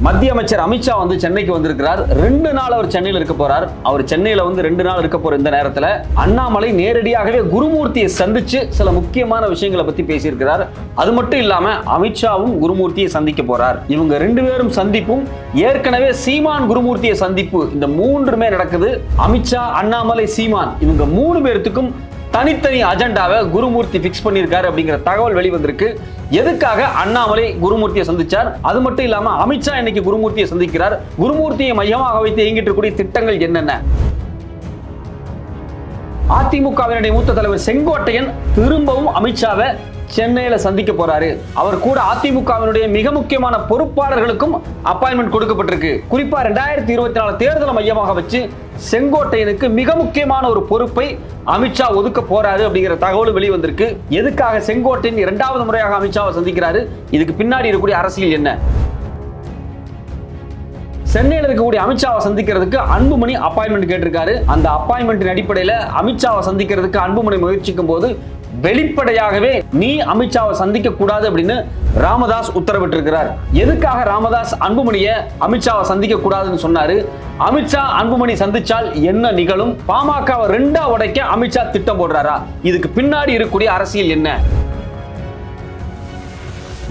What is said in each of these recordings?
மத்திய அமைச்சர் அமித்ஷா வந்து சென்னைக்கு வந்திருக்கிறார். 2 நாள் அவர் சென்னையில் இருக்க போறார். அவர் சென்னையில வந்து 2 நாள் இருக்க போற இந்த நேரத்தில் அண்ணாமலை நேரடியாகவே குருமூர்த்தியை சந்திச்சு சில முக்கியமான விஷயங்களை பத்தி பேசியிருக்கிறார். அது மட்டும் இல்லாம அமித்ஷாவும் குருமூர்த்தியை சந்திக்க போறார். இவங்க 2 பேரும் சந்திப்பும் ஏற்கனவே சீமான் குருமூர்த்தியை சந்திப்பு இந்த 3மே நடக்குது. அமித்ஷா, அண்ணாமலை, சீமான் இவங்க 3 பேர்த்துக்கும் தனித்தனி அஜெண்டாவை குருமூர்த்தி பிக்ஸ் பண்ணியிருக்காரு அப்படிங்கிற தகவல் வெளிவந்திருக்கு. எதுக்காக அண்ணாமலை குருமூர்த்தியை சந்திச்சார்? அது மட்டும் இல்லாம அமித்ஷா இன்னைக்கு குருமூர்த்தியை சந்திக்கிறார். குருமூர்த்தியை மையமாக வைத்து இயங்கிட்டு இருக்கக்கூடிய திட்டங்கள் என்னென்ன? அதிமுகவினுடைய மூத்த தலைவர் செங்கோட்டையன் திரும்பவும் அமித்ஷாவை சென்னையில சந்திக்க போறாரு. அவர் கூட அதிமுகவினுடைய மிக முக்கியமான பொறுப்பாளர்களுக்கும் அப்பாயின்மெண்ட் கொடுக்கப்பட்டிருக்கு. குறிப்பா 2024 தேர்தலை மையமாக வச்சு செங்கோட்டையனுக்கு மிக முக்கியமான ஒரு பொறுப்பை அமித்ஷா ஒதுக்க போறாரு அப்படிங்கிற தகவல் வெளிவந்திருக்கு. எதுக்காக செங்கோட்டையன் 2வது முறையாக அமித்ஷாவை சந்திக்கிறாரு? இதுக்கு பின்னாடி இருக்கக்கூடிய அரசியல் என்ன? சென்னையில் இருக்கக்கூடிய அமித்ஷாவை சந்திக்கிறதுக்கு அன்புமணி அப்பாயின்மெண்ட் கேட்டிருக்காரு. அந்த அப்பாயின்மெண்டின் அடிப்படையில் அமித்ஷாவை சந்திக்கிறதுக்கு அன்புமணி முயற்சிக்கும் போது வெளிப்படையாகவே நீ அமித்ஷாவை சந்திக்க கூடாது அப்படின்னு ராமதாஸ் உத்தரவிட்டிருக்கிறார். எதுக்காக ராமதாஸ் அன்புமணியை அமித்ஷாவை சந்திக்க கூடாதுன்னு சொன்னாரு? அமித்ஷா அன்புமணி சந்திச்சால் என்ன நிகழும்? பாமகவை 2ஆ உடைக்க அமித்ஷா திட்டம் போடுறாரா? இதுக்கு பின்னாடி இருக்கக்கூடிய அரசியல் என்ன?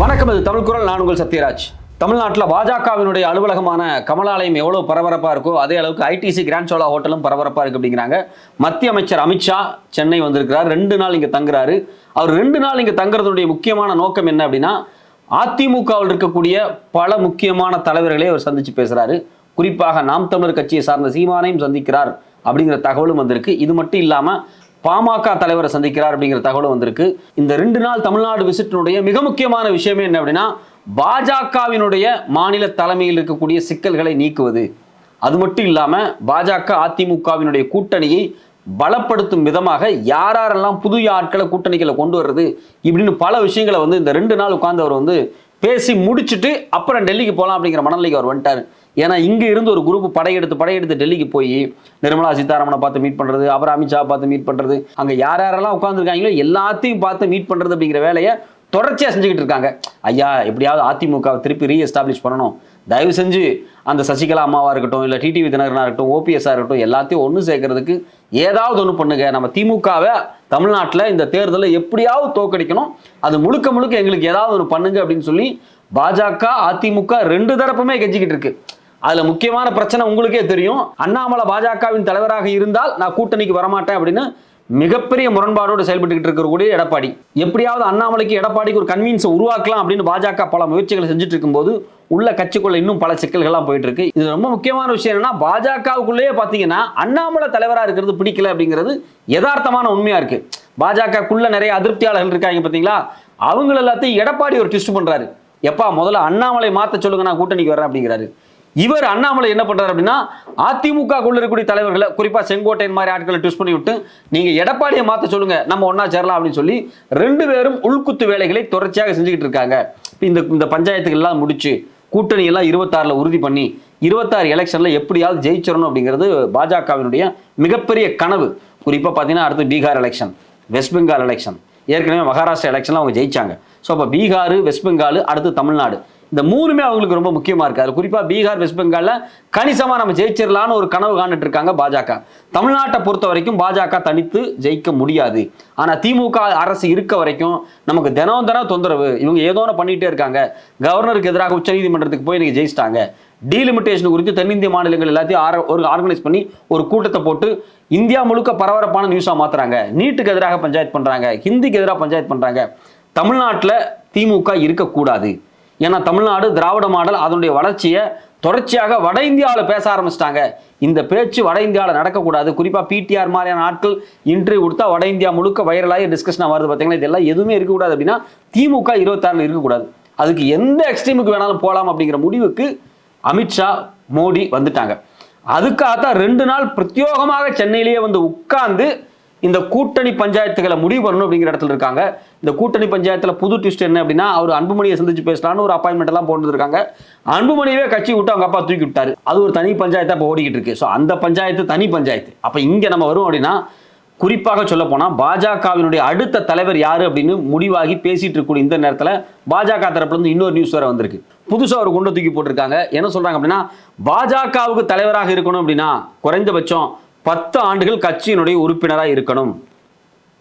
வணக்கம், இது தமிழ் குரல். நான் உங்கள் சத்யராஜ். தமிழ்நாட்டில் பாஜகவினுடைய அலுவலகமான கமலாலயம் எவ்வளவு பரபரப்பாக இருக்கோ அதே அளவுக்கு ஐடிசி கிராண்ட் சோலா ஹோட்டலும் பரபரப்பாக இருக்கு அப்படிங்கிறாங்க. மத்திய அமைச்சர் அமித்ஷா சென்னை வந்திருக்கிறார். 2 நாள் இங்கே தங்குறாரு. அவர் 2 நாள் இங்கே தங்குறதுடைய முக்கியமான நோக்கம் என்ன அப்படின்னா, அதிமுகவில் இருக்கக்கூடிய பல முக்கியமான தலைவர்களே அவர் சந்திச்சு பேசுறாரு. குறிப்பாக நாம் தமிழர் கட்சியை சார்ந்த சீமானையும் சந்திக்கிறார் அப்படிங்கிற தகவலும் வந்திருக்கு. இது மட்டும் இல்லாம பாமக தலைவரை சந்திக்கிறார் அப்படிங்கிற தகவலும் வந்திருக்கு. இந்த 2 நாள் தமிழ்நாடு விசிட்டினுடைய மிக முக்கியமான விஷயமே என்ன அப்படின்னா, பாஜகவினுடைய மாநில தலைமையில் இருக்கக்கூடிய சிக்கல்களை நீக்குவது. அது மட்டும் இல்லாம பாஜக அதிமுகவினுடைய கூட்டணியை பலப்படுத்தும் விதமாக யாரெல்லாம் புதிய ஆட்களை கூட்டணிகளை கொண்டு வர்றது இப்படின்னு பல விஷயங்களை வந்து இந்த 2 நாள் உட்கார்ந்து அவர் வந்து பேசி முடிச்சுட்டு அப்புறம் டெல்லிக்கு போகலாம் அப்படிங்கிற மனநிலைக்கு அவர் வந்துட்டார். ஏன்னா இங்கே இருந்து ஒரு குரூப் படையெடுத்து டெல்லிக்கு போய் நிர்மலா சீதாராமனை பார்த்து மீட் பண்ணுறது, அப்புறம் அமித்ஷா பார்த்து மீட் பண்ணுறது, அங்கே யாரெல்லாம் உட்காந்துருக்காங்களோ எல்லாத்தையும் பார்த்து மீட் பண்ணுறது அப்படிங்கிற வேலையை தொடர்ச்சியாக செஞ்சுக்கிட்டு இருக்காங்க. ஐயா, எப்படியாவது அதிமுகவை திருப்பி ரீஎஸ்டாப்ளிஷ் பண்ணணும், தயவு செஞ்சு அந்த சசிகலா அம்மாவாக இருக்கட்டும், இல்லை டிடிவி தினகரனாக இருக்கட்டும், ஓபிஎஸ்ஸாக இருக்கட்டும், எல்லாத்தையும் ஒன்று சேர்க்கறதுக்கு ஏதாவது ஒன்று பண்ணுங்க. நம்ம திமுகவை தமிழ்நாட்டில் இந்த தேர்தலில் எப்படியாவது தோக்கடிக்கணும், அது முழுக்க முழுக்க எங்களுக்கு ஏதாவது ஒன்று பண்ணுங்க அப்படின்னு சொல்லி பாஜக அதிமுக 2 தரப்புமே கெஞ்சிக்கிட்டு இருக்கு. அதுல முக்கியமான பிரச்சனை உங்களுக்கே தெரியும். அண்ணாமலை பாஜகவின் தலைவராக இருந்தால் நான் கூட்டணிக்கு வரமாட்டேன் அப்படின்னு மிகப்பெரிய முரண்பாடோடு செயல்பட்டு இருக்கக்கூடிய எடப்பாடி, எப்படியாவது அண்ணாமலைக்கு எடப்பாடிக்கு ஒரு கன்வீன்ஸை உருவாக்கலாம் அப்படின்னு பாஜக பல முயற்சிகளை செஞ்சுட்டு இருக்கும்போது உள்ள கட்சிக்குள்ள இன்னும் பல சிக்கல்கள்லாம் போயிட்டு இருக்கு. இது ரொம்ப முக்கியமான விஷயம் என்னன்னா, பாஜகவுக்குள்ளேயே பாத்தீங்கன்னா அண்ணாமலை தலைவராக இருக்கிறது பிடிக்கல அப்படிங்கிறது யதார்த்தமான உண்மையா இருக்கு. பாஜகக்குள்ள நிறைய அதிருப்தியாளர்கள் இருக்காங்க பாத்தீங்களா, அவங்க எல்லாத்தையும் எடப்பாடி ஒரு ட்விஸ்ட் பண்றாரு. எப்பா முதல்ல அண்ணாமலை மாத்த சொல்லுங்க, நான் கூட்டணிக்கு வரேன் அப்படிங்கிறாரு. இவர் அண்ணாமலை என்ன பண்றாரு அப்படின்னா, அதிமுக குள்ள இருக்கக்கூடிய தலைவர்களை குறிப்பா செங்கோட்டையன் மாதிரி ஆட்களை ட்விஸ்ட் பண்ணி விட்டு நீங்க எடப்பாடியை மாத்த சொல்லுங்க, நம்ம ஒன்னா சேரலாம் அப்படின்னு சொல்லி 2 பேரும் உள்குத்து வேலைகளை தொடர்ச்சியாக செஞ்சுக்கிட்டு இருக்காங்க. இந்த பஞ்சாயத்துகள் எல்லாம் முடிச்சு கூட்டணி எல்லாம் 26ல உறுதி பண்ணி 26 எலெக்ஷன்ல எப்படியாவது ஜெயிச்சிடணும் அப்படிங்கிறது பாஜகவினுடைய மிகப்பெரிய கனவு. குறிப்பா பாத்தீங்கன்னா அடுத்து Bihar election, west Bengal election, ஏற்கனவே மகாராஷ்டிரா எலெக்ஷன்ல அவங்க ஜெயிச்சாங்க. ஸோ அப்போ பீகார், வெஸ்ட் பெங்கால், அடுத்து தமிழ்நாடு, இந்த 3மே அவங்களுக்கு ரொம்ப முக்கியமா இருக்கு. அது குறிப்பா பீகார், வெஸ்ட் பெங்கால்ல கணிசமா நம்ம ஜெயிச்சிடலான்னு ஒரு கனவு காண்டுட்டு இருக்காங்க பாஜக. தமிழ்நாட்டை பொறுத்த வரைக்கும் பாஜக தனித்து ஜெயிக்க முடியாது. ஆனா திமுக அரசு இருக்க வரைக்கும் நமக்கு தினம் தொந்தரவு. இவங்க ஏதோ பண்ணிட்டே இருக்காங்க. கவர்னருக்கு எதிராக உச்சநீதிமன்றத்துக்கு போய் நீங்க ஜெயிச்சிட்டாங்க. டீலிமிட்டேஷன் குறித்து தென்னிந்திய மாநிலங்கள் எல்லாத்தையும் ஒரு ஆர்கனைஸ் பண்ணி ஒரு கூட்டத்தை போட்டு இந்தியா முழுக்க பரபரப்பான நியூஸா மாத்துறாங்க. நீட்டுக்கு எதிராக பஞ்சாயத்து பண்றாங்க, ஹிந்திக்கு எதிராக பஞ்சாயத்து பண்றாங்க. தமிழ்நாட்டில் திமுக இருக்கக்கூடாது. ஏன்னா தமிழ்நாடு திராவிட மாடல் அதனுடைய வளர்ச்சியை தொடர்ச்சியாக வட இந்தியாவில் பேச ஆரம்பிச்சிட்டாங்க. இந்த பேச்சு வட இந்தியாவில் நடக்கக்கூடாது. குறிப்பாக பிடிஆர் மாதிரியான ஆட்கள் இன்டர்வியூ கொடுத்தா வட இந்தியா முழுக்க வைரலாகி டிஸ்கஷனாக வருது பார்த்தீங்களா. இதெல்லாம் எதுவுமே இருக்கக்கூடாது அப்படின்னா திமுக 26ல் இருக்கக்கூடாது. அதுக்கு எந்த எக்ஸ்ட்ரீமுக்கு வேணாலும் போகலாம் அப்படிங்கிற முடிவுக்கு அமித்ஷா, மோடி வந்துட்டாங்க. அதுக்காகத்தான் 2 நாள் பிரத்யோகமாக சென்னையிலேயே வந்து உட்கார்ந்து இந்த கூட்டணி பஞ்சாயத்துகளை முடிவு பண்ணணும் அப்படிங்கிற இடத்துல இருக்காங்க. இந்த கூட்டணி பஞ்சாயத்துல புது ட்விஸ்ட் என்ன அப்படின்னா, அவர் அன்புமணியை சந்திச்சு பேசலான்னு ஒரு அப்பாயின்மெண்ட் எல்லாம் போட்டு இருக்காங்க. அன்புமணியவே கட்சி விட்டு அவங்க அப்பா தூக்கி விட்டாரு. அது ஒரு தனி பஞ்சாயத்தா இப்போ ஓடிக்கிட்டு இருக்கு. ஸோ அந்த பஞ்சாயத்து தனி பஞ்சாயத்து. அப்ப இங்க நம்ம வரும் அப்படின்னா, குறிப்பாக சொல்ல போனா பாஜகவினுடைய அடுத்த தலைவர் யாரு அப்படின்னு முடிவாகி பேசிட்டு இருக்கக்கூடிய இந்த நேரத்தில் பாஜக தரப்புல இருந்து இன்னொரு நியூஸ் வேற வந்திருக்கு. புதுசா ஒரு குண்டை தூக்கி போட்டிருக்காங்க. என்ன சொல்றாங்க அப்படின்னா, பாஜகவுக்கு தலைவராக இருக்கணும் அப்படின்னா குறைந்தபட்சம் 10 ஆண்டுகள் கட்சியினுடைய உறுப்பினராக இருக்கணும்.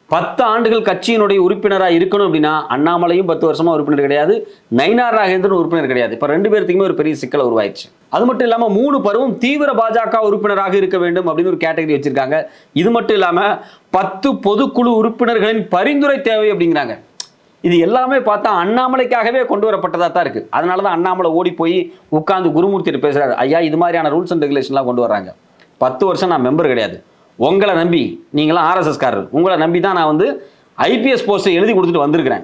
10 ஆண்டுகள் கட்சியினுடைய உறுப்பினராக இருக்கணும் அப்படின்னா அண்ணாமலையும் 10 வருஷமா உறுப்பினர் கிடையாது, நயினார் நாகேந்திரன் உறுப்பினர் கிடையாது. இப்ப 2 பேருக்குமே ஒரு பெரிய சிக்கல் உருவாயிடுச்சு. அது மட்டும் இல்லாம 3 பருவம் தீவிர பாஜக உறுப்பினராக இருக்க வேண்டும் அப்படின்னு ஒரு கேட்டகரி வச்சிருக்காங்க. இது மட்டும் இல்லாம 10 பொதுக்குழு உறுப்பினர்களின் பரிந்துரை தேவை அப்படிங்கிறாங்க. இது எல்லாமே பார்த்தா அண்ணாமலைக்காகவே கொண்டு வரப்பட்டதா தான் இருக்கு. அதனாலதான் அண்ணாமலை ஓடி போய் உட்கார்ந்து குருமூர்த்தி பேசுறாரு, ஐயா இது மாதிரியான ரூல்ஸ் அண்ட் ரெகுலேஷன்லாம் கொண்டு வர்றாங்க. 10 வருஷம் நான் மெம்பர் கிடையாது, உங்களை நம்பி, நீங்களாம் ஆர்எஸ்எஸ்காரர், உங்களை நம்பி தான் நான் வந்து ஐபிஎஸ் போஸ்ட்டை எழுதி கொடுத்துட்டு வந்திருக்கிறேன்.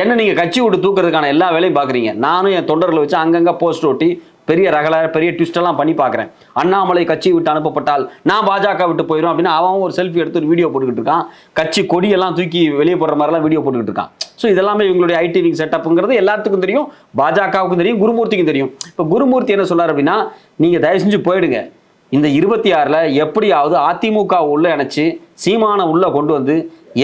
என்ன நீங்கள் கட்சி விட்டு தூக்கிறதுக்கான எல்லா வேலையும் பார்க்குறீங்க. நானும் என் தொண்டர்களை வச்சு அங்கங்கே போஸ்ட் ஒட்டி பெரிய பெரிய ட்விஸ்டெல்லாம் பண்ணி பார்க்குறேன். அண்ணாமலை கட்சி விட்டு அனுப்பப்பட்டால் நான் பாஜக விட்டு போயிடும் அப்படின்னு அவன் ஒரு செல்ஃபி எடுத்து ஒரு வீடியோ போட்டுக்கிட்டு இருக்கான். கட்சி கொடியெல்லாம் தூக்கி வெளியே போடுற மாதிரிலாம் வீடியோ போட்டுக்கிட்டு இருக்கான். ஸோ இதெல்லாமே இவங்களுடைய ஐடிவிங் செட்டப்புங்கிறது எல்லாத்துக்கும் தெரியும், பாஜகவுக்கும் தெரியும், குருமூர்த்திக்கும் தெரியும். இப்போ குருமூர்த்தி என்ன சொன்னார் அப்படின்னா, நீங்கள் தயவு செஞ்சு போயிடுங்க, இந்த 26ல் எப்படியாவது அதிமுக உள்ள இணைச்சு சீமான உள்ள கொண்டு வந்து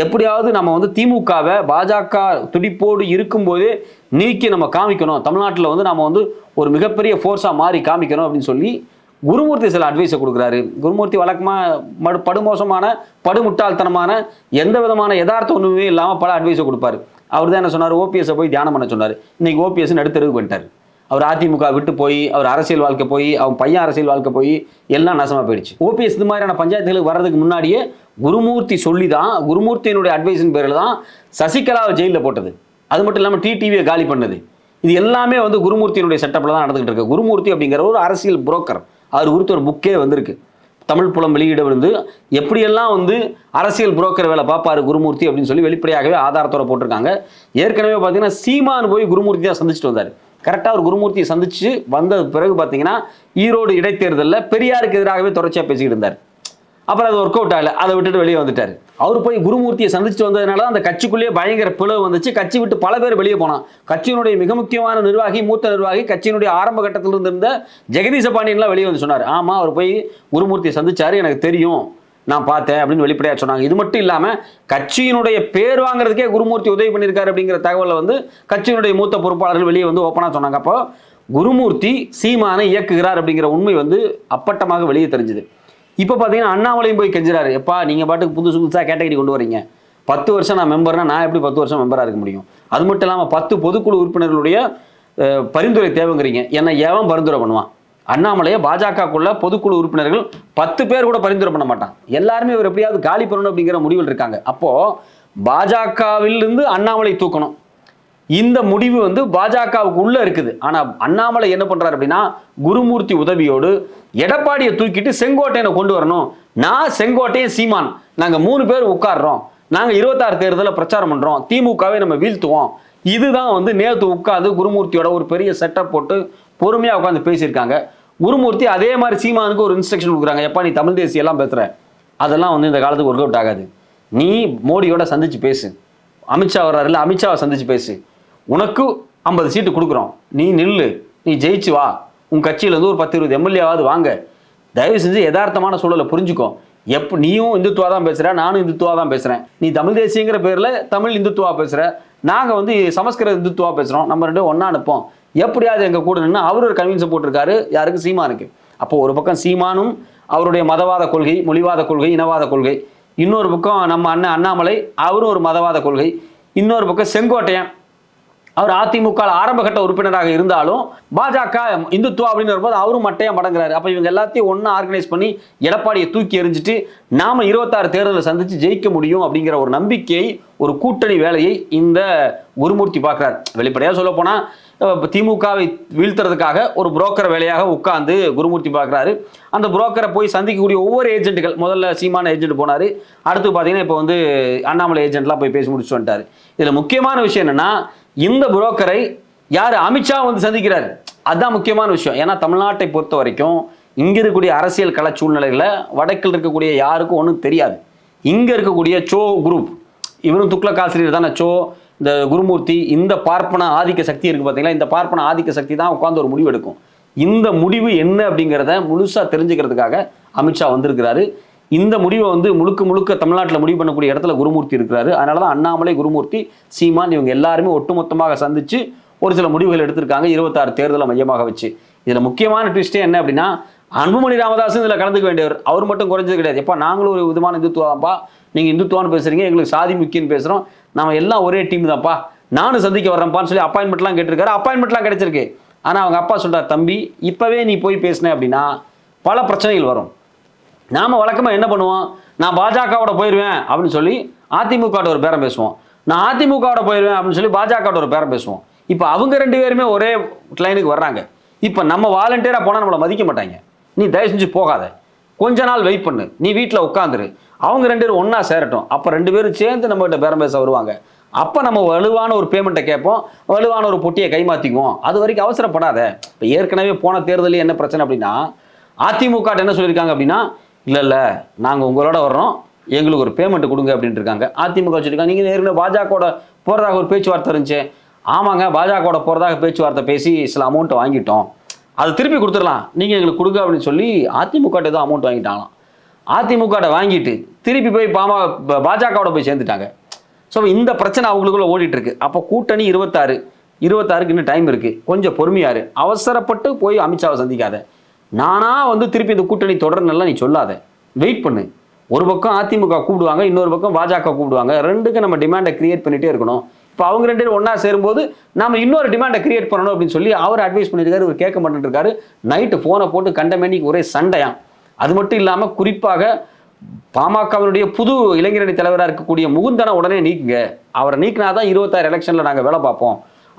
எப்படியாவது நம்ம வந்து திமுகவை பாஜக துடிப்போடு இருக்கும்போதே நீக்கி நம்ம காமிக்கணும், தமிழ்நாட்டில் வந்து நம்ம வந்து ஒரு மிகப்பெரிய ஃபோர்ஸாக மாறி காமிக்கணும் அப்படின்னு சொல்லி குருமூர்த்தி சில அட்வைஸை கொடுக்குறாரு. குருமூர்த்தி வழக்கமாக படுமோசமான படுமுட்டாள்தனமான எந்த விதமான யதார்த்தம் ஒன்றுமே இல்லாமல் பல அட்வைஸை கொடுப்பாரு. அவர் தான் என்ன சொன்னார், ஓபிஎஸ்ஸை போய் தியானம் பண்ண சொன்னார். இன்னைக்கு ஓபிஎஸ் நடுத்தெருவுக்கு வந்துட்டார். அவர் அதிமுக விட்டு போய் அவர் அரசியல் வாழ்க்கை போய் அவன் பையன் அரசியல் வாழ்க்கை போய் எல்லாம் நாசமாக போயிடுச்சு. ஓபிஎஸ் இது மாதிரியான பஞ்சாயத்துகளுக்கு வர்றதுக்கு முன்னாடியே குருமூர்த்தி சொல்லி தான், குருமூர்த்தியினுடைய அட்வைஸின் பேரில் தான் சசிகலாவை ஜெயிலில் போட்டது. அது மட்டும் இல்லாமல் டிடிவியை காலி பண்ணது. இது எல்லாமே வந்து குருமூர்த்தியினுடைய செட்டப்பில் தான் நடந்துகிட்டு இருக்கு. குருமூர்த்தி அப்படிங்கிற ஒரு அரசியல் புரோக்கர். அவர் குறித்து ஒரு புக்கே வந்திருக்கு, தமிழ் புலம் வெளியிட வந்து எப்படியெல்லாம் வந்து அரசியல் புரோக்கர் வேலை பார்ப்பாரு குருமூர்த்தி அப்படின்னு சொல்லி வெளிப்படையாகவே ஆதாரத்தோட போட்டிருக்காங்க. ஏற்கனவே பார்த்தீங்கன்னா சீமான் போய் குருமூர்த்தி தான் சந்திச்சுட்டு வந்தார். கரெக்டாக ஒரு குருமூர்த்தியை சந்திச்சு வந்த பிறகு பார்த்தீங்கன்னா ஈரோடு இடைத்தேர்தலில் பெரியாருக்கு எதிராகவே தொடர்ச்சியாக பேசிக்கிட்டு இருந்தார். அப்புறம் அது ஒர்க் அவுட் ஆகல, அதை விட்டுட்டு வெளியே வந்துட்டார். அவர் போய் குருமூர்த்தியை சந்திச்சுட்டு வந்ததுனால அந்த கட்சிக்குள்ளேயே பயங்கர பிளவு வந்துச்சு. கட்சி விட்டு பல பேர் வெளியே போனான். கட்சியினுடைய மிக முக்கியமான நிர்வாகி, மூத்த நிர்வாகி, கட்சியினுடைய ஆரம்ப கட்டத்தில் இருந்த ஜெகதீச பாண்டியன்லாம் வெளியே வந்து சொன்னார், ஆமாம் அவர் போய் குருமூர்த்தியை சந்திச்சாரு, எனக்கு தெரியும், நான் பார்த்தேன் அப்படின்னு வெளிப்படையாக சொன்னாங்க. இது மட்டும் இல்லாமல் கட்சியினுடைய பேர் வாங்குறதுக்கே குருமூர்த்தி உதவி பண்ணியிருக்காரு அப்படிங்கிற தகவலை வந்து கட்சியினுடைய மூத்த பொறுப்பாளர்கள் வெளியே வந்து ஓப்பனாக சொன்னாங்க. அப்போ குருமூர்த்தி சீமானை இயக்குகிறார் அப்படிங்கிற உண்மை வந்து அப்பட்டமாக வெளியே தெரிஞ்சுது. இப்போ பார்த்தீங்கன்னா அண்ணாமலையும் போய் கெஞ்சுறாரு, எப்பா நீங்கள் பாட்டுக்கு புதுசாக கேட்டகரி கொண்டு வரீங்க, 10 வருஷம் நான் மெம்பர்னா நான் எப்படி 10 வருஷம் மெம்பராக இருக்க முடியும்? அது மட்டும் இல்லாமல் 10 பொதுக்குழு உறுப்பினர்களுடைய பரிந்துரை தேவைங்கிறீங்க. என்ன ஏன் பரிந்துரை பண்ணுவான்? அண்ணாமலையை பாஜகக்குள்ள பொதுக்குழு உறுப்பினர்கள் 10 பேர் கூட பரிந்துரை பண்ண மாட்டான். எல்லாருமே இவர் எப்படியாவது காலி பண்ணணும் அப்படிங்கிற முடிவில் இருக்காங்க. அப்போ பாஜகவிலிருந்து அண்ணாமலை தூக்கணும், இந்த முடிவு வந்து பாஜகவுக்கு உள்ள இருக்குது. ஆனா அண்ணாமலை என்ன பண்றாரு அப்படின்னா, குருமூர்த்தி உதவியோடு எடப்பாடியை தூக்கிட்டு செங்கோட்டையனை கொண்டு வரணும். நான் செங்கோட்டையன் சீமான் நாங்க 3 பேர் உட்கார்றோம், நாங்க 26 தேர்தலில் பிரச்சாரம் பண்றோம், திமுகவை நம்ம வீழ்த்துவோம். இதுதான் வந்து நேற்று உட்கார்ந்து குருமூர்த்தியோட ஒரு பெரிய செட்டப் போட்டு பொறுமையா உட்காந்து பேசியிருக்காங்க. குருமூர்த்தி அதே மாதிரி சீமானுக்கு ஒரு இன்ஸ்ட்ரக்ஷன் கொடுக்குறாங்க, எப்பா நீ தமிழ் தேசியம் எல்லாம் பேசுற, அதெல்லாம் வந்து இந்த காலத்துக்கு ஒர்க் அவுட் ஆகாது, நீ மோடியோட சந்திச்சு பேசு, அமித்ஷா வர்றாருல்ல, அமித்ஷாவை சந்திச்சு பேசு, உனக்கு 50 சீட்டு கொடுக்குறோம், நீ நில்லு, நீ ஜெயிச்சு வா, உன் கட்சியிலேருந்து ஒரு 10-20 எம்எல்ஏவாவது வாங்க, தயவு செஞ்சு யதார்த்தமான சூழலை புரிஞ்சுக்கோ, நீயும் இந்துத்துவா தான் பேசுற, நானும் இந்துத்துவா தான் பேசுறேன், நீ தமிழ் தேசியங்கிற பேர்ல தமிழ் இந்துத்துவா பேசுற, நாங்க வந்து சமஸ்கிருத இந்துத்துவா பேசுறோம், நம்ம 2 ஒன்னா அனுப்போம், எப்படியாவது எங்க கூட நின்று அவர் ஒரு கன்வின்ஸை போட்டிருக்காரு, யாருக்கு? சீமானுக்கு. அப்போ ஒரு பக்கம் சீமானும் அவருடைய மதவாத கொள்கை, மொழிவாத கொள்கை, இனவாத கொள்கை, இன்னொரு பக்கம் நம்ம அண்ணன் அண்ணாமலை அவரும் ஒரு மதவாத கொள்கை, இன்னொரு பக்கம் செங்கோட்டையன் அவர் அதிமுக ஆரம்ப கட்ட உறுப்பினராக இருந்தாலும் பாஜக இந்துத்துவா அப்படின்னு வரும்போது அவரும் மட்டையா மடங்குறாரு. அப்ப இவங்க எல்லாத்தையும் ஒன்னா ஆர்கனைஸ் பண்ணி எடப்பாடியை தூக்கி எறிஞ்சிட்டு நாம 26 தேர்தலை சந்திச்சு ஜெயிக்க முடியும் அப்படிங்கிற ஒரு நம்பிக்கையை, ஒரு கூட்டணி வேலையை இந்த குருமூர்த்தி பார்க்கிறார். வெளிப்படையா சொல்ல போனா திமுகவை வீழ்த்துறதுக்காக ஒரு புரோக்கர் வேலையாக உட்கார்ந்து குருமூர்த்தி பார்க்குறாரு. அந்த புரோக்கரை போய் சந்திக்கக்கூடிய ஒவ்வொரு ஏஜென்ட்டுகள், முதல்ல சீமான ஏஜென்ட் போனார், அடுத்து பார்த்தீங்கன்னா இப்போ வந்து அண்ணாமலை ஏஜென்ட்லாம் போய் பேசி முடிச்சுட்டு வந்துட்டார். இதில் முக்கியமான விஷயம் என்னன்னா, இந்த புரோக்கரை யார்? அமித்ஷா வந்து சந்திக்கிறார். அதுதான் முக்கியமான விஷயம். ஏன்னா தமிழ்நாட்டை பொறுத்த வரைக்கும் இங்கே இருக்கக்கூடிய அரசியல் கள சூழ்நிலையில் வடக்கில் இருக்கக்கூடிய யாருக்கும் ஒன்றும் தெரியாது. இங்கே இருக்கக்கூடிய சோ குரூப், இவரும் துக்ளக் ஆசிரியர் தானே சோ, இந்த குருமூர்த்தி, இந்த பார்ப்பன ஆதிக்க சக்தி இருக்குது பார்த்தீங்களா, இந்த பார்ப்பன ஆதிக்க சக்தி தான் உட்காந்து ஒரு முடிவு எடுக்கும். இந்த முடிவு என்ன அப்படிங்கிறத முழுசாக தெரிஞ்சுக்கிறதுக்காக அமித்ஷா வந்திருக்கிறாரு. இந்த முடிவை வந்து முழுக்க முழுக்க தமிழ்நாட்டில் முடிவு பண்ணக்கூடிய இடத்துல குருமூர்த்தி இருக்கிறாரு. அதனால தான் அண்ணாமலை, குருமூர்த்தி, சீமான் இவங்க எல்லாருமே ஒட்டுமொத்தமாக சந்திச்சு ஒரு சில முடிவுகள் எடுத்திருக்காங்க 26 தேர்தலை மையமாக வச்சு. இதில் முக்கியமான ட்விஸ்டே என்ன அப்படின்னா, அன்புமணி ராமதாஸும் இதில் கலந்துக்க வேண்டியவர். அவர் மட்டும் குறைஞ்சது கிடையாது. எப்பா நாங்களும் ஒரு விதமான இந்துத்துவாப்பா, நீங்கள் இந்துத்துவான்னு பேசுறீங்க, எங்களுக்கு சாதி முக்கியன்னு பேசுகிறோம், நம்ம எல்லாம் ஒரே டீம் தான்ப்பா, நானும் சந்திக்க வர்றேன்ப்பான்னு சொல்லி அப்பாயின்மெண்ட்லாம் கேட்டிருக்காரு. அப்பாயின்மெண்ட்லாம் கிடைச்சிருக்கு. ஆனால் அவங்க அப்பா சொல்கிறார், தம்பி இப்போவே நீ போய் பேசினேன் அப்படின்னா பல பிரச்சனைகள் வரும். நாம் வழக்கமாக என்ன பண்ணுவோம், நான் பாஜகவோட போயிடுவேன் அப்படின்னு சொல்லி அதிமுகவோட ஒரு பேரம் பேசுவோம், நான் அதிமுகவோட போயிடுவேன் அப்படின்னு சொல்லி பாஜகவோட ஒரு பேரம் பேசுவோம். இப்போ அவங்க 2 பேருமே ஒரே லைனுக்கு வர்றாங்க. இப்போ நம்ம வாலண்டியராக போனால் நம்மளை மதிக்க மாட்டாங்க. நீ தயவு செஞ்சு போகாத, கொஞ்ச நாள் வெயிட் பண்ணு, நீ வீட்டில் உட்காந்துரு, அவங்க 2 பேரும் ஒன்றா சேரட்டும், அப்போ 2 பேரும் சேர்ந்து நம்மகிட்ட பேரம் பேச வருவாங்க. அப்போ நம்ம வலுவான ஒரு பேமெண்ட்டை கேட்போம், வலுவான ஒரு பொட்டியை கைமாற்றிக்குவோம். அது வரைக்கும் அவசரப்படாத. இப்போ ஏற்கனவே போன தேர்தலில் என்ன பிரச்சனை அப்படின்னா, அதிமுக என்ன சொல்லியிருக்காங்க அப்படின்னா, இல்லை நாங்கள் உங்களோட வர்றோம், எங்களுக்கு ஒரு பேமெண்ட் கொடுங்க அப்படின்ட்டு இருக்காங்க. அதிமுக சொல்லியிருக்காங்க, நீங்கள் ஏற்கனவே பாஜகவோட போகிறதாக ஒரு பேச்சுவார்த்தை இருந்துச்சு. ஆமாங்க, பாஜகவோட போகிறதாக பேச்சுவார்த்தை பேசி சில அமௌண்ட்டை வாங்கிட்டோம், அது திருப்பி கொடுத்துடலாம், நீங்கள் எங்களுக்கு கொடுங்க அப்படின்னு சொல்லி அதிமுக ஏதோ அமௌண்ட் வாங்கிட்டாங்களாம். அதிமுக வாங்கிட்டு திருப்பி போய் பாஜகவோட போய் சேர்ந்துட்டாங்க. ஸோ இந்த பிரச்சனை அவங்களுக்குள்ள ஓடிட்டு இருக்கு. அப்போ கூட்டணி 26க்கு இன்னும் டைம் இருக்கு, கொஞ்சம் பொறுமையாரு, அவசரப்பட்டு போய் அமித்ஷாவை சந்திக்காத, நானா வந்து திருப்பி இந்த கூட்டணி தொடர்னெல்லாம் நீ சொல்லாத, வெயிட் பண்ணு. ஒரு பக்கம் அதிமுக கூப்பிடுவாங்க, இன்னொரு பக்கம் பாஜக கூப்பிடுவாங்க, ரெண்டுக்கு நம்ம டிமாண்டை கிரியேட் பண்ணிட்டே இருக்கணும். இப்போ அவங்க 2 பேரும் ஒன்றா சேரும்போது நம்ம இன்னொரு டிமாண்டை கிரியேட் பண்ணணும் அப்படின்னு சொல்லி அவர் அட்வைஸ் பண்ணியிருக்காரு. இவர் கேட்க மாட்டேன்னு இருக்காரு. நைட்டு ஃபோனை போட்டு கண்டமேனிக்கு ஒரே சண்டையாம். அது மட்டும் இல்லாமல் குறிப்பாக பாமகவினுடைய புது இளைஞரணி தலைவராக இருக்கக்கூடிய முகுந்தனை உடனே நீக்குங்க, அவரை நீக்கினா தான் 26 எலெக்ஷனில் நாங்கள் வேலை பார்ப்போம்,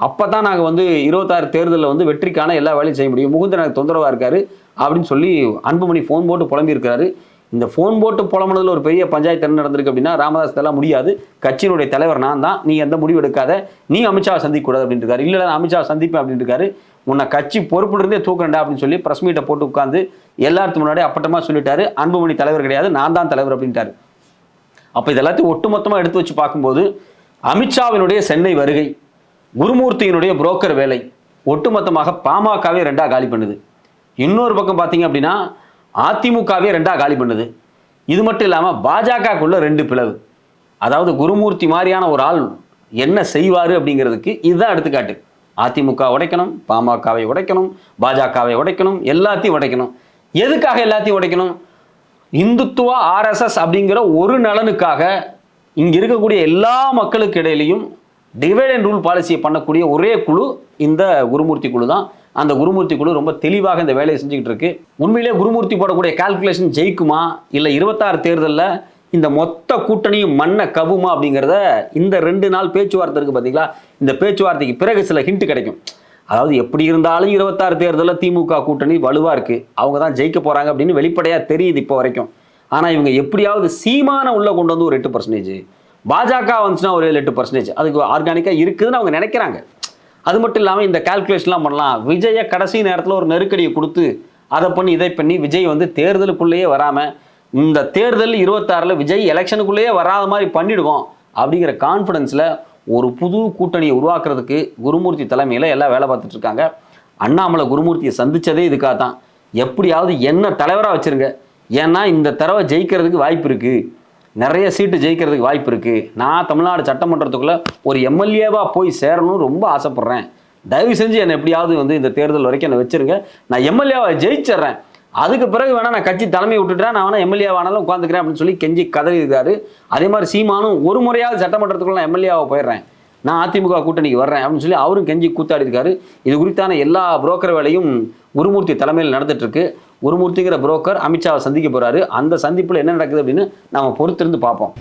அப்போ தான் நாங்கள் வந்து 26 தேர்தலில் வந்து வெற்றிக்கான எல்லா வேலையும் செய்ய முடியும், முகுந்தன் எனக்கு தொந்தரவாக இருக்காரு அப்படின்னு சொல்லி அன்புமணி ஃபோன் போட்டு புலம்பியிருக்காரு. இந்த ஃபோன் போட்டு புலம்புனதில் ஒரு பெரிய பஞ்சாயத்து என்ன நடந்திருக்கு அப்படின்னா, ராமதாஸ் இதெல்லாம் முடியாது, கட்சியினுடைய தலைவர் நான் தான், நீ எந்த முடிவு எடுக்காத, நீ அமித்ஷாவை சந்திக்கக்கூடாது அப்படின்ட்டு இருக்காரு. இல்லை நான் அமித்ஷாவை சந்திப்பேன் அப்படின்ட்டு இருக்காரு. உன்னை கட்சி பொறுப்புலேருந்தே தூக்குறேன்டா அப்படின்னு சொல்லி ப்ரெஸ் மீட்டை போட்டு உட்காந்து எல்லாத்துக்கு முன்னாடி அப்பட்டமாக சொல்லிட்டாரு, அன்புமணி தலைவர் கிடையாது, நான் தான் தலைவர் அப்படின்ட்டாரு. அப்போ இதெல்லாத்தையும் ஒட்டுமொத்தமாக எடுத்து வச்சு பார்க்கும்போது அமித்ஷாவினுடைய சென்னை வருகை, குருமூர்த்தியினுடைய புரோக்கர் வேலை ஒட்டுமொத்தமாக பாமகவே 2ஆக காலி பண்ணுது. இன்னொரு பக்கம் பார்த்தீங்க அப்படின்னா அதிமுகவே 2ஆக காலி பண்ணுது. இது மட்டும் இல்லாமல் பாஜகக்குள்ள 2 பிளவு. அதாவது குருமூர்த்தி மாதிரியான ஒரு ஆள் என்ன செய்வார் அப்படிங்கிறதுக்கு இதுதான் எடுத்துக்காட்டு. அதிமுக உடைக்கணும், பாமகவை உடைக்கணும், பாஜகவை உடைக்கணும், எல்லாத்தையும் உடைக்கணும். எதுக்காக எல்லாத்தையும் உடைக்கணும்? இந்துத்துவா ஆர்எஸ்எஸ் அப்படிங்கிற ஒரு நலனுக்காக இங்கே இருக்கக்கூடிய எல்லா மக்களுக்கு இடையிலையும் டிவைட் அண்ட் ரூல் பாலிசியை பண்ணக்கூடிய ஒரே குழு இந்த குருமூர்த்தி குழு தான். அந்த குருமூர்த்தி குழு ரொம்ப தெளிவாக இந்த வேலையை செஞ்சுக்கிட்டு இருக்கு. உண்மையிலே குருமூர்த்தி போடக்கூடிய கால்குலேஷன் ஜெயிக்குமா, இல்லை 26 தேர்தலில் இந்த மொத்த கூட்டணியும் மண்ணை கவுமா அப்படிங்கிறத இந்த 2 நாள் பேச்சுவார்த்தை இருக்குது பார்த்தீங்களா, இந்த பேச்சுவார்த்தைக்கு பிறகு சில ஹிண்ட் கிடைக்கும். அதாவது எப்படி இருந்தாலும் 26 தேர்தலில் திமுக கூட்டணி வலுவாக இருக்குது, அவங்க தான் ஜெயிக்க போகிறாங்க அப்படின்னு வெளிப்படையாக தெரியுது இப்போ வரைக்கும். ஆனால் இவங்க எப்படியாவது சீமான உள்ளே கொண்டு வந்து ஒரு 8%, பாஜக வந்துச்சுன்னா ஒரு 8%, அதுக்கு ஆர்கானிக்காக இருக்குதுன்னு அவங்க நினைக்கிறாங்க. அது மட்டும் இல்லாமல் இந்த கால்குலேஷன்லாம் பண்ணலாம். விஜயை கடைசி நேரத்தில் ஒரு நெருக்கடியை கொடுத்து அதை பண்ணி இதை பண்ணி விஜய் வந்து தேர்தலுக்குள்ளேயே வராமல், இந்த தேர்தல் 26 விஜய் எலெக்ஷனுக்குள்ளேயே வராத மாதிரி பண்ணிடுவோம் அப்படிங்கிற கான்ஃபிடன்ஸில் ஒரு புது கூட்டணியை உருவாக்குறதுக்கு குருமூர்த்தி தலைமையில் எல்லாம் வேலை பார்த்துட்டு இருக்காங்க. அண்ணாமலை குருமூர்த்தியை சந்தித்ததே இதுக்காக தான், எப்படியாவது என்ன தலைவராக வச்சுருங்க, ஏன்னா இந்த தடவை ஜெயிக்கிறதுக்கு வாய்ப்பு இருக்குது, நிறைய சீட்டு ஜெயிக்கிறதுக்கு வாய்ப்பு இருக்குது, நான் தமிழ்நாடு சட்டமன்றத்துக்குள்ளே ஒரு எம்எல்ஏவாக போய் சேரணும்னு ரொம்ப ஆசைப்பட்றேன், தயவு செஞ்சு என்னை எப்படியாவது வந்து இந்த தேர்தல் வரைக்கும் என்னை வச்சுருங்க, நான் எம்எல்ஏவாக ஜெயிச்சிட்றேன், அதுக்கு பிறகு வேணால் நான் கட்சி தலைமையை விட்டுட்டேன், நான் வேணால் எம்எல்ஏவானாலும் உட்காந்துக்கிறேன் அப்படின்னு சொல்லி கெஞ்சி கதறி இருக்காரு. அதே மாதிரி சீமானும் ஒரு முறையாவது சட்டமன்றத்துக்குள்ள நான் எம்எல்ஏவாக போயிடுறேன், நான் அதிமுக கூட்டணிக்கு வர்றேன் அப்படின்னு சொல்லி அவரும் கெஞ்சி கூத்தாடி இருக்காரு. இது குறித்தான எல்லா புரோக்கர் வேலையும் குருமூர்த்தி தலைமையில் நடந்துட்டு இருக்கு. குருமூர்த்திங்கிற புரோக்கர் அமித்ஷாவை சந்திக்க போறாரு. அந்த சந்திப்பில் என்ன நடக்குது அப்படின்னு நாம பொறுத்திருந்து பார்ப்போம்.